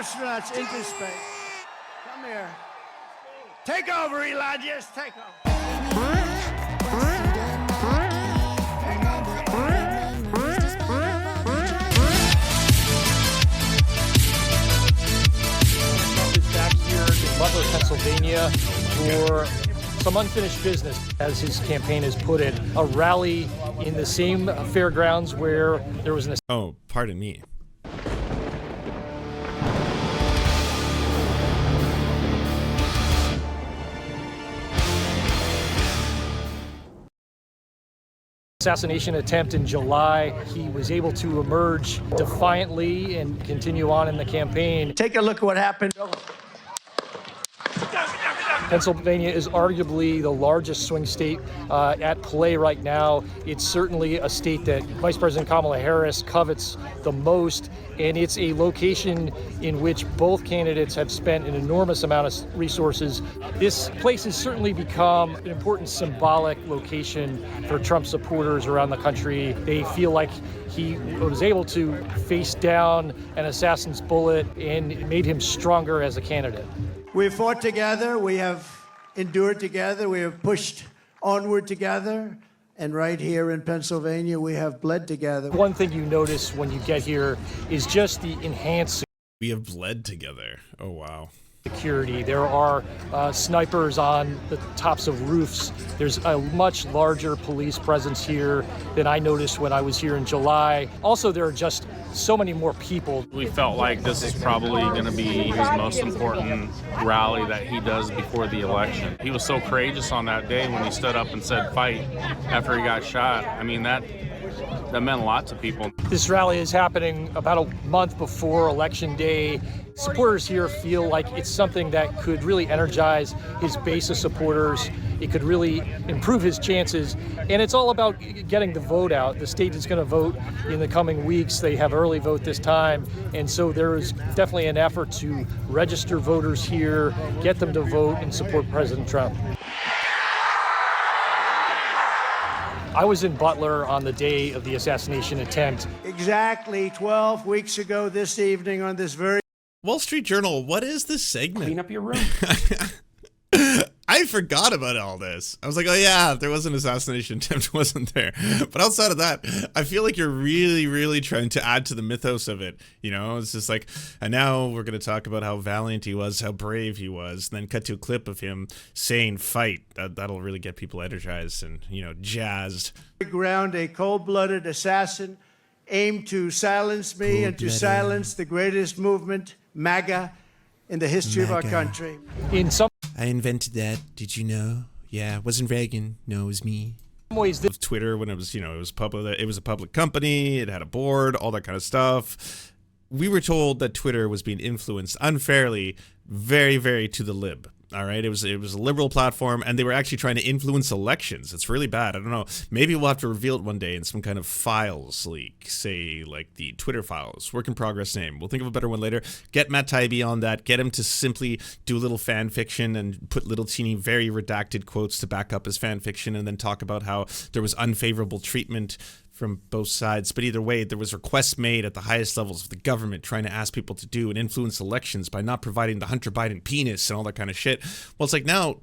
astronauts into space. Come here. Take over, Elon. Just take over. Butler, Pennsylvania, for some unfinished business, as his campaign has put it. A rally in the same fairgrounds where there was an... Oh, pardon me. assassination attempt in July. He was able to emerge defiantly and continue on in the campaign. Take a look at what happened. Pennsylvania is arguably the largest swing state at play right now. It's certainly a state that Vice President Kamala Harris covets the most, and it's a location in which both candidates have spent an enormous amount of resources. This place has certainly become an important symbolic location for Trump supporters around the country. They feel like he was able to face down an assassin's bullet, and it made him stronger as a candidate. We have fought together, we have endured together, we have pushed onward together, and right here in Pennsylvania, we have bled together. One thing you notice when you get here is just the enhanced We have bled together. Oh, wow. security. There are snipers on the tops of roofs. There's a much larger police presence here than I noticed when I was here in July. Also, there are just so many more people. We felt like this is probably going to be his most important rally that he does before the election. He was so courageous on that day when he stood up and said fight after he got shot. I mean, that meant a lot to people. This rally is happening about a month before Election Day. Supporters here feel like it's something that could really energize his base of supporters. It could really improve his chances. And it's all about getting the vote out. The state is going to vote in the coming weeks. They have early vote this time. And so there is definitely an effort to register voters here, get them to vote and support President Trump. I was in Butler on the day of the assassination attempt. Exactly 12 weeks ago this evening on this very... Wall Street Journal, what is this segment? Clean up your room. I forgot about all this. I was like, oh yeah, there was an assassination attempt, wasn't there? But outside of that, I feel like you're really, really trying to add to the mythos of it. You know, it's just like, and now we're going to talk about how valiant he was, how brave he was, and then cut to a clip of him saying fight. That'll really get people energized and, you know, jazzed. Ground, a cold-blooded assassin aimed to silence me and to silence the greatest movement, MAGA, in the history of our country. In some I invented that. Did you know? Yeah, it wasn't Reagan. No, it was me. ways, Of Twitter, when it was, you know, it was public. It was a public company. It had a board, all that kind of stuff. We were told that Twitter was being influenced unfairly, very, very to the lib. All right, it was a liberal platform, and they were actually trying to influence elections. It's really bad. I don't know. Maybe we'll have to reveal it one day in some kind of files leak, say like the Twitter files. Work in progress name. We'll think of a better one later. Get Matt Taibbi on that. Get him to simply do a little fan fiction and put little teeny, very redacted quotes to back up his fan fiction, and then talk about how there was unfavorable treatment from both sides. But either way, there was requests made at the highest levels of the government trying to ask people to do and influence elections by not providing the Hunter Biden penis and all that kind of shit. Well, it's like now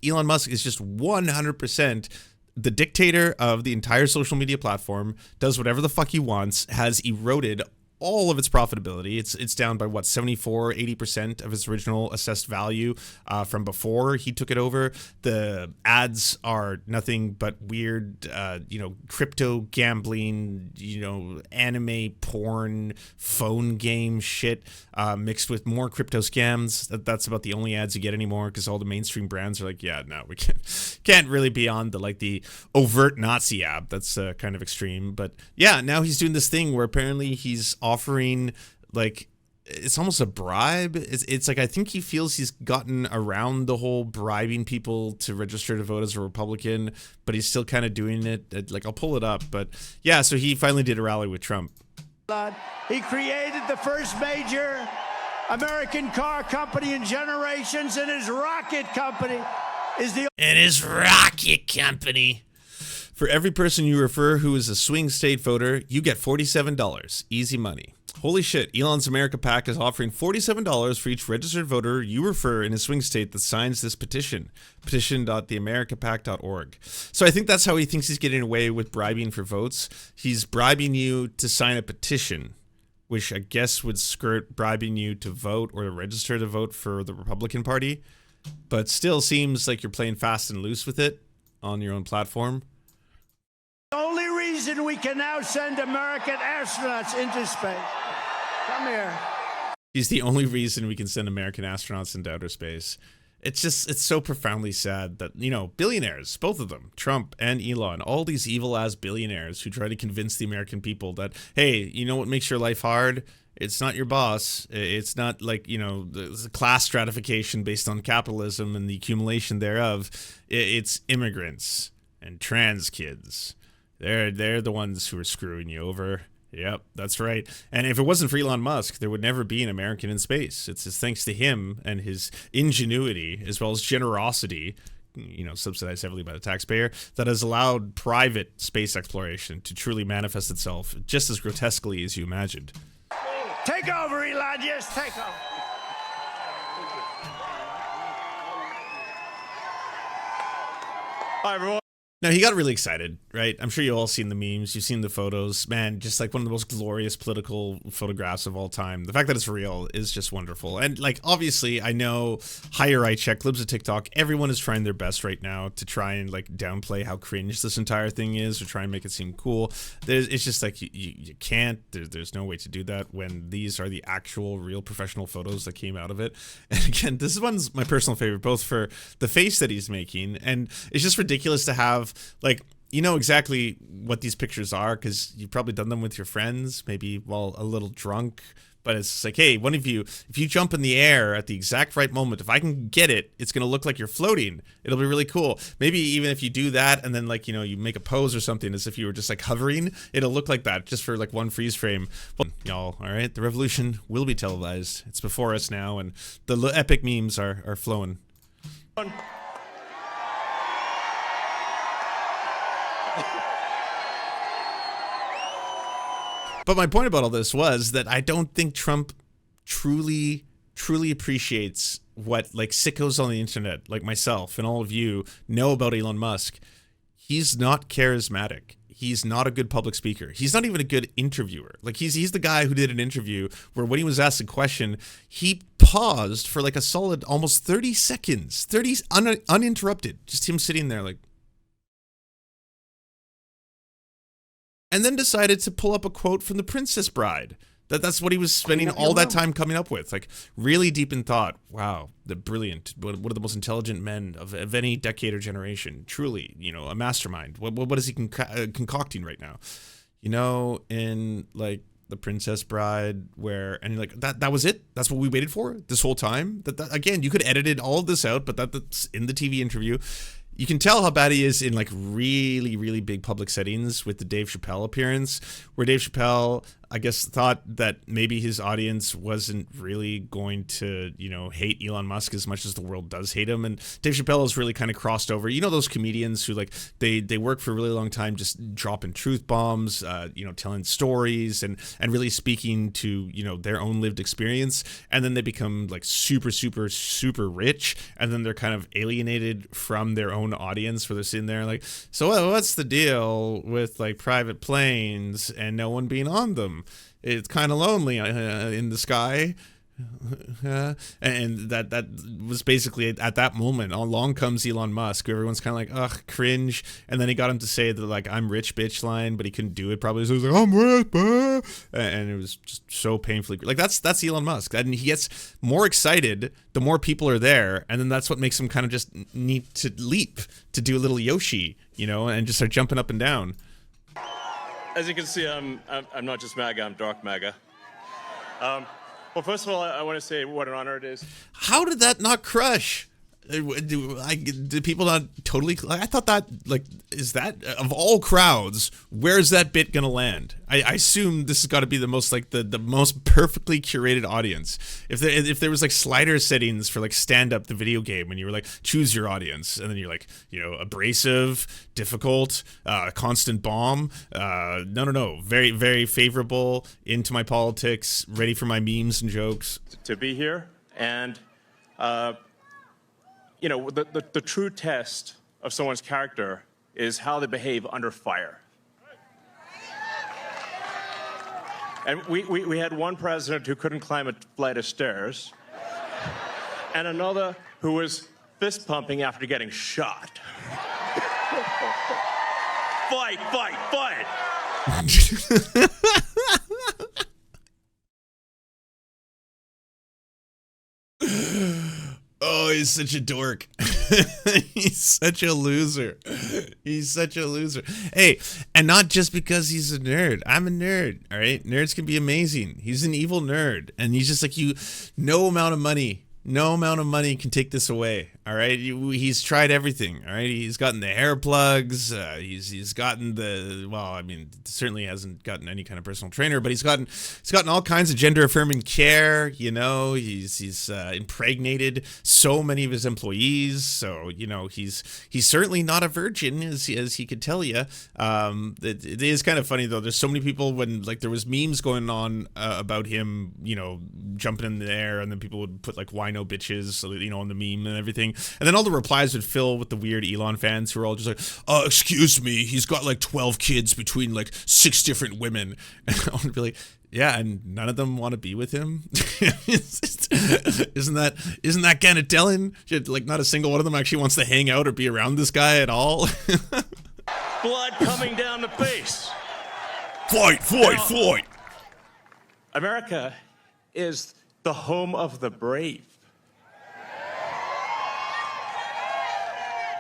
Elon Musk is just 100% the dictator of the entire social media platform, does whatever the fuck he wants, has eroded all of its profitability. It's down by what, 74-80% of its original assessed value from before he took it over. The ads are nothing but weird, crypto gambling, anime porn, phone game shit mixed with more crypto scams. That's about the only ads you get anymore, because all the mainstream brands are like, yeah, no, we can't really be on the overt Nazi app. That's kind of extreme. But yeah, now he's doing this thing where apparently he's offering, it's almost a bribe. It's like, I think he feels he's gotten around the whole bribing people to register to vote as a Republican, but he's still kind of doing it. I'll pull it up, but yeah, so he finally did a rally with Trump. He created the first major American car company in generations, and his rocket company is the... And his rocket company. For every person you refer who is a swing state voter, you get $47. Easy money. Holy shit, Elon's America PAC is offering $47 for each registered voter you refer in a swing state that signs this petition. Petition.theamericapac.org. So I think that's how he thinks he's getting away with bribing for votes. He's bribing you to sign a petition, which I guess would skirt bribing you to vote or to register to vote for the Republican Party, but still seems like you're playing fast and loose with it on your own platform. The only reason we can now send American astronauts into space. Come here. He's the only reason we can send American astronauts into outer space. It's so profoundly sad that, you know, billionaires, both of them, Trump and Elon, all these evil ass billionaires who try to convince the American people that, hey, you know what makes your life hard? It's not your boss. It's not like, you know, the class stratification based on capitalism and the accumulation thereof. It's immigrants and trans kids. They're the ones who are screwing you over. Yep, that's right. And if it wasn't for Elon Musk, there would never be an American in space. It's thanks to him and his ingenuity as well as generosity, you know, subsidized heavily by the taxpayer, that has allowed private space exploration to truly manifest itself just as grotesquely as you imagined. Take over, Elon. Yes, take over. Hi, everyone. Now, he got really excited, right? I'm sure you've all seen the memes. You've seen the photos. Man, just like one of the most glorious political photographs of all time. The fact that it's real is just wonderful. And, like, obviously, I know higher I check libs of TikTok. Everyone is trying their best right now to try and, like, downplay how cringe this entire thing is or try and make it seem cool. It's just like you can't. There's no way to do that when these are the actual, real professional photos that came out of it. And, again, this one's my personal favorite, both for the face that he's making. And it's just ridiculous to have, like, you know exactly what these pictures are because you've probably done them with your friends, maybe while a little drunk. But it's like, hey, one of you, if you jump in the air at the exact right moment, if I can get it, it's going to look like you're floating. It'll be really cool. Maybe even if you do that and then, like, you know, you make a pose or something as if you were just like hovering, it'll look like that just for like one freeze frame. Well, y'all, all right, the revolution will be televised. It's before us now, and the epic memes are flowing. But my point about all this was that I don't think Trump truly appreciates what, like, sickos on the internet, like myself and all of you, know about Elon Musk. He's not charismatic. He's not a good public speaker. He's not even a good interviewer. Like, he's the guy who did an interview where when he was asked a question, he paused for like a solid almost 30 seconds, uninterrupted, just him sitting there like, and then decided to pull up a quote from The Princess Bride. That's what he was spending all that time coming up with. Like, really deep in thought. Wow, the brilliant, one of the most intelligent men of any decade or generation. Truly, you know, a mastermind. What is he concocting right now? You know, in, like, The Princess Bride, where, and like, that was it? That's what we waited for this whole time? That again, you could edit all of this out, but that's in the TV interview. You can tell how bad he is in, like, really big public settings with the Dave Chappelle appearance, where Dave Chappelle, I guess, thought that maybe his audience wasn't really going to, you know, hate Elon Musk as much as the world does hate him. And Dave Chappelle has really kind of crossed over. You know, those comedians who, like, they work for a really long time just dropping truth bombs, you know, telling stories and really speaking to, you know, their own lived experience. And then they become, like, super rich. And then they're kind of alienated from their own audience, where they're sitting there like, so what's the deal with, like, private planes and no one being on them? It's kind of lonely in the sky. And that was basically at that moment. Along comes Elon Musk. Everyone's kind of like, ugh, cringe. And then he got him to say the, like, I'm rich bitch line, but he couldn't do it probably. So he was like, I'm rich, and it was just so painfully, like, that's Elon Musk. And he gets more excited the more people are there, and then that's what makes him kind of just need to leap, to do a little Yoshi, you know, and just start jumping up and down. As you can see, I'm not just MAGA, I'm Dork MAGA. Well, first of all, I want to say what an honor it is. How did that not crush? Do people not totally? I thought that, like, is that of all crowds, where's that bit gonna land? I assume this has got to be the most, like, the most perfectly curated audience. If there was like slider settings for like stand up the video game, and you were like choose your audience, and then you're like, you know, abrasive, difficult, constant bomb. No, very very favorable, into my politics, ready for my memes and jokes. To be here, and you know, the true test of someone's character is how they behave under fire. And we had one president who couldn't climb a flight of stairs, and another who was fist pumping after getting shot. Fight, fight, fight! Oh, he's such a dork. He's such a loser. He's such a loser. Hey, and not just because he's a nerd. I'm a nerd, all right? Nerds can be amazing. He's an evil nerd. And he's just like, no amount of money can take this away, all right? He's tried everything, all right? He's gotten the hair plugs. He's gotten the, well, I mean, certainly hasn't gotten any kind of personal trainer, but he's gotten all kinds of gender affirming care. You know, he's impregnated so many of his employees. So, you know, he's certainly not a virgin, as he could tell you. It is kind of funny though. There's so many people, when like there was memes going on about him, you know, jumping in the air, and then people would put like wino bitches, you know, on the meme and everything. And then all the replies would fill with the weird Elon fans who are all just like, excuse me, he's got like 12 kids between like 6 different women. And I would be like, yeah, and none of them want to be with him. Isn't that kind of telling? Like, not a single one of them actually wants to hang out or be around this guy at all. Blood coming down the face. Fight. America is the home of the brave.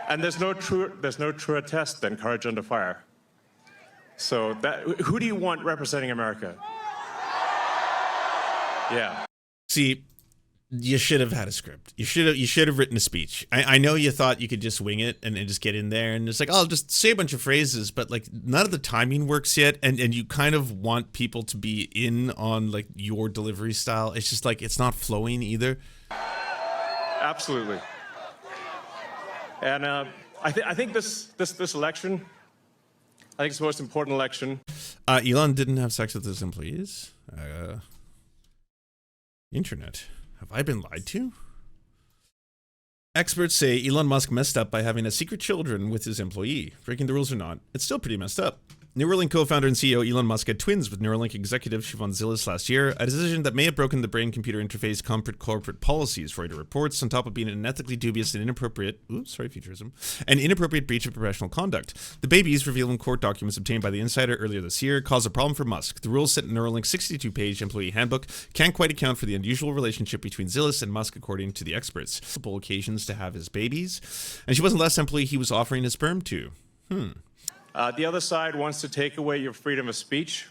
And there's no truer test than courage under fire. So who do you want representing America? Yeah. See, you should have had a script. You should have written a speech. I know you thought you could just wing it and just get in there and just like, I'll just say a bunch of phrases, but like none of the timing works yet, and you kind of want people to be in on like your delivery style. It's just like, it's not flowing either. Absolutely. And I think this election, I think it's the most important election. Elon didn't have sex with his employees. Internet. Have I been lied to? Experts say Elon Musk messed up by having a secret children with his employee. Breaking the rules or not, it's still pretty messed up. Neuralink co-founder and CEO Elon Musk had twins with Neuralink executive Siobhan Zilis last year, a decision that may have broken the brain-computer interface corporate policies, Reuters reports, on top of being an ethically dubious and inappropriate, an inappropriate breach of professional conduct. The babies, revealed in court documents obtained by the Insider earlier this year, caused a problem for Musk. The rules set in Neuralink's 62-page employee handbook can't quite account for the unusual relationship between Zilis and Musk, according to the experts. Multiple occasions to have his babies, and she wasn't the last employee he was offering his sperm to. The other side wants to take away your freedom of speech.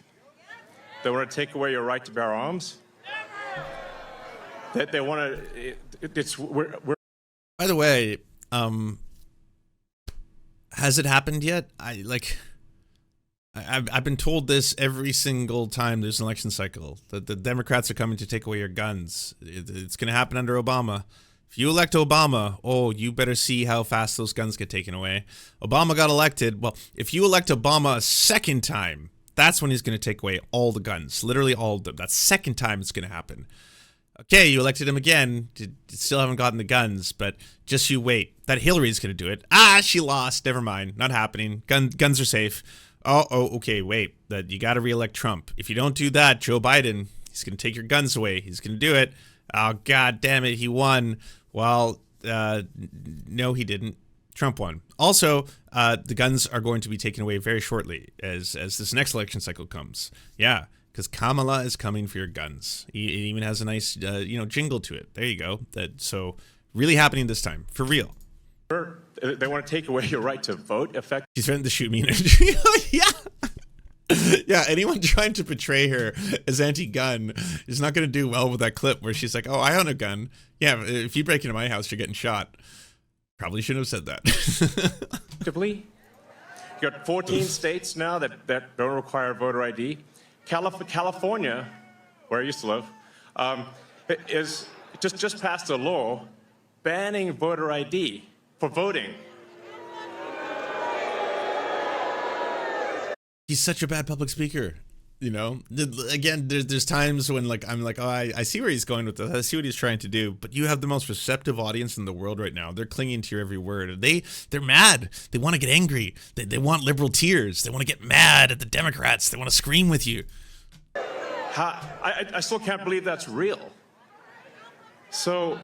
They want to take away your right to bear arms. They want to. By the way, has it happened yet? I've been told this every single time there's an election cycle, that the Democrats are coming to take away your guns. It's going to happen under Obama. If you elect Obama, oh, you better see how fast those guns get taken away. Obama got elected. Well, if you elect Obama a second time, that's when he's going to take away all the guns, literally all of them. That second time it's going to happen. Okay, you elected him again. Still haven't gotten the guns, but just you wait. That Hillary's going to do it. She lost. Never mind. Not happening. Guns are safe. Oh, okay, wait. You got to reelect Trump. If you don't do that, Joe Biden, he's going to take your guns away. He's going to do it. Oh, God damn it. He won. Well, no, he didn't. Trump won. Also, the guns are going to be taken away very shortly as this next election cycle comes. Yeah, because Kamala is coming for your guns. It even has a nice, jingle to it. There you go. So really happening this time, for real. They want to take away your right to vote. He's threatened to shoot me. Yeah. Yeah, anyone trying to portray her as anti-gun is not going to do well with that clip where she's like, oh, I own a gun. Yeah, if you break into my house, you're getting shot. Probably shouldn't have said that. You got 14 states now that don't require voter ID. California, where I used to live, is just passed a law banning voter ID for voting. He's such a bad public speaker, you know. Again, there's times when like I'm like, oh, I see where he's going with this. I see what he's trying to do. But you have the most receptive audience in the world right now. They're clinging to your every word. They're mad. They want to get angry. They want liberal tears. They want to get mad at the Democrats. They want to scream with you. I still can't believe that's real. So,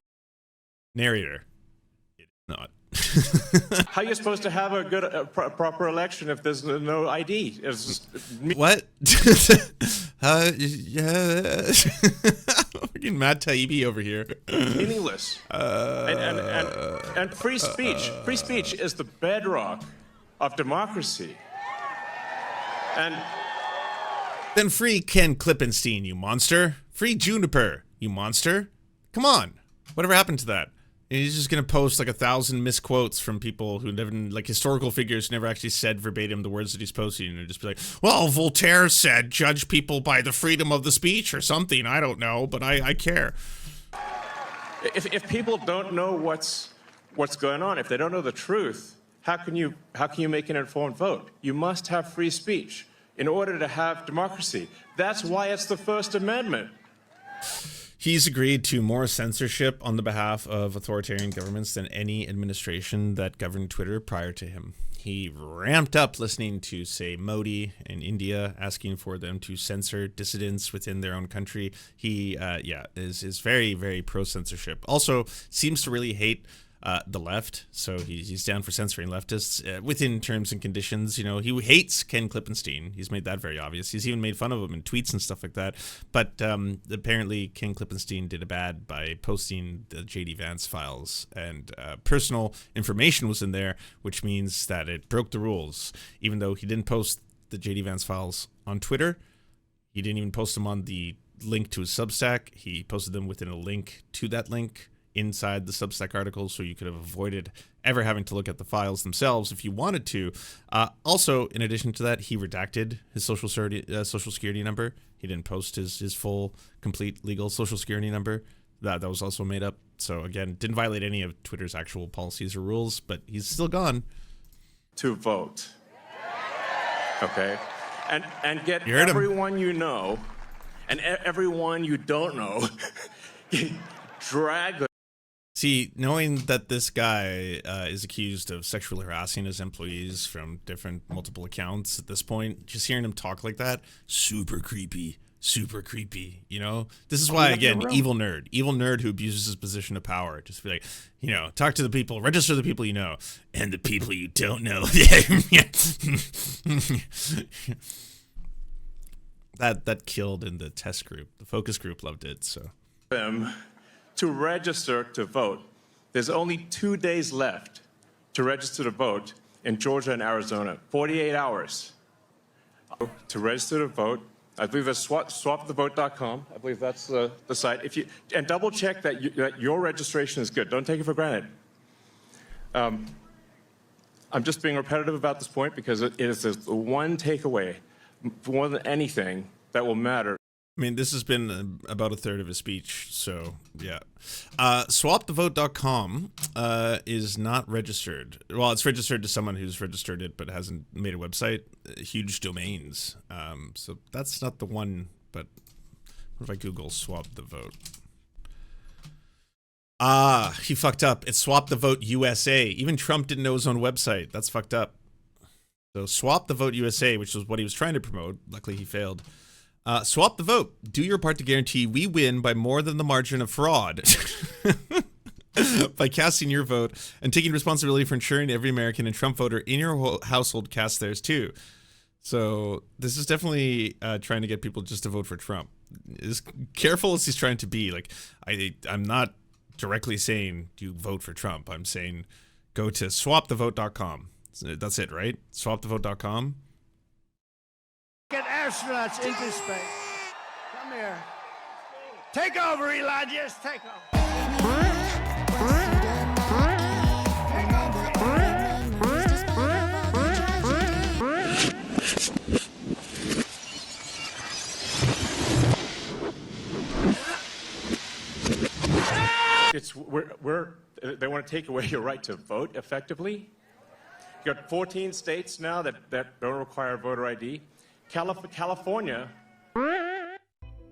Narrator, it's not. how are you supposed to have a good, proper election if there's no ID? What? Yeah. Fucking Matt Taibbi over here. Meaningless. And free speech. Free speech is the bedrock of democracy. And then free Ken Klippenstein, you monster. Free Juniper, you monster. Come on. Whatever happened to that? And he's just gonna post like 1,000 misquotes from people who never, like historical figures, never actually said verbatim the words that he's posting, and just be like, "Well, Voltaire said, judge people by the freedom of the speech or something. I don't know, but I care." if people don't know what's going on, if they don't know the truth, how can you make an informed vote? You must have free speech in order to have democracy. That's why it's the First Amendment. He's agreed to more censorship on the behalf of authoritarian governments than any administration that governed Twitter prior to him. He ramped up listening to, say, Modi in India, asking for them to censor dissidents within their own country. He, is very, very pro-censorship. Also, seems to really hate the left, so he's down for censoring leftists within terms and conditions. You know, he hates Ken Klippenstein. He's made that very obvious. He's even made fun of him in tweets and stuff like that. But apparently Ken Klippenstein did a bad by posting the J.D. Vance files, and personal information was in there, which means that it broke the rules. Even though he didn't post the J.D. Vance files on Twitter, he didn't even post them on the link to his Substack. He posted them within a link to that link inside the Substack article, so you could have avoided ever having to look at the files themselves if you wanted to. Also, in addition to that, he redacted his social security number. He didn't post his full, complete, legal social security number. That was also made up. So again, didn't violate any of Twitter's actual policies or rules, but he's still gone. To vote. Okay? And get You heard him. everyone you know and everyone you don't know drag them. See, knowing that this guy is accused of sexually harassing his employees from multiple accounts at this point, just hearing him talk like that, super creepy, you know? This is why, again, evil nerd who abuses his position of power. Just be like, you know, talk to the people, register the people you know, and the people you don't know. That killed in the test group. The focus group loved it, so. Them to register to vote. There's only 2 days left to register to vote in Georgia and Arizona. 48 hours to register to vote. I believe that's swapthevote.com. I believe that's the site. And double check that your registration is good. Don't take it for granted. I'm just being repetitive about this point because it is the one takeaway more than anything that will matter. I mean, this has been about a third of his speech, so yeah. Swapthevote.com is not registered. Well, it's registered to someone who's registered it but hasn't made a website. Huge domains. So that's not the one, but what if I Google Swap the Vote? He fucked up. It's Swap the Vote USA. Even Trump didn't know his own website. That's fucked up. So Swap the Vote USA, which was what he was trying to promote. Luckily, he failed. Swap the vote. Do your part to guarantee we win by more than the margin of fraud. By casting your vote and taking responsibility for ensuring every American and Trump voter in your household casts theirs too. So this is definitely trying to get people just to vote for Trump. As careful as he's trying to be, like I'm not directly saying you vote for Trump. I'm saying go to swapthevote.com. That's it, right? Swapthevote.com. Get astronauts into space. Come here. Take over, Elon. Just take over. They want to take away your right to vote effectively. You got 14 states now that don't require voter ID. California.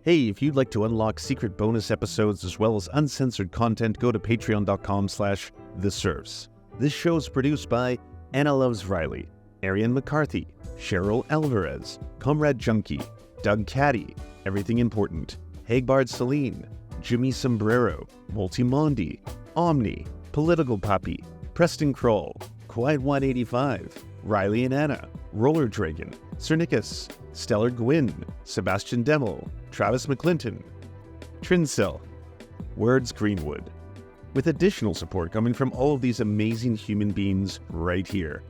Hey, if you'd like to unlock secret bonus episodes as well as uncensored content, go to patreon.com/The Serfs. This show's produced by Anna Loves Riley, Arian McCarthy, Cheryl Alvarez, Comrade Junkie, Doug Caddy, Everything Important, Hagbard Celine, Jimmy Sombrero, Multimondi, Omni, Political Poppy, Preston Kroll, Quiet 185, Riley and Anna, Roller Dragon, Cernicus, Stellar Gwyn, Sebastian Demel, Travis McClinton, Trincell, Words Greenwood, with additional support coming from all of these amazing human beings right here.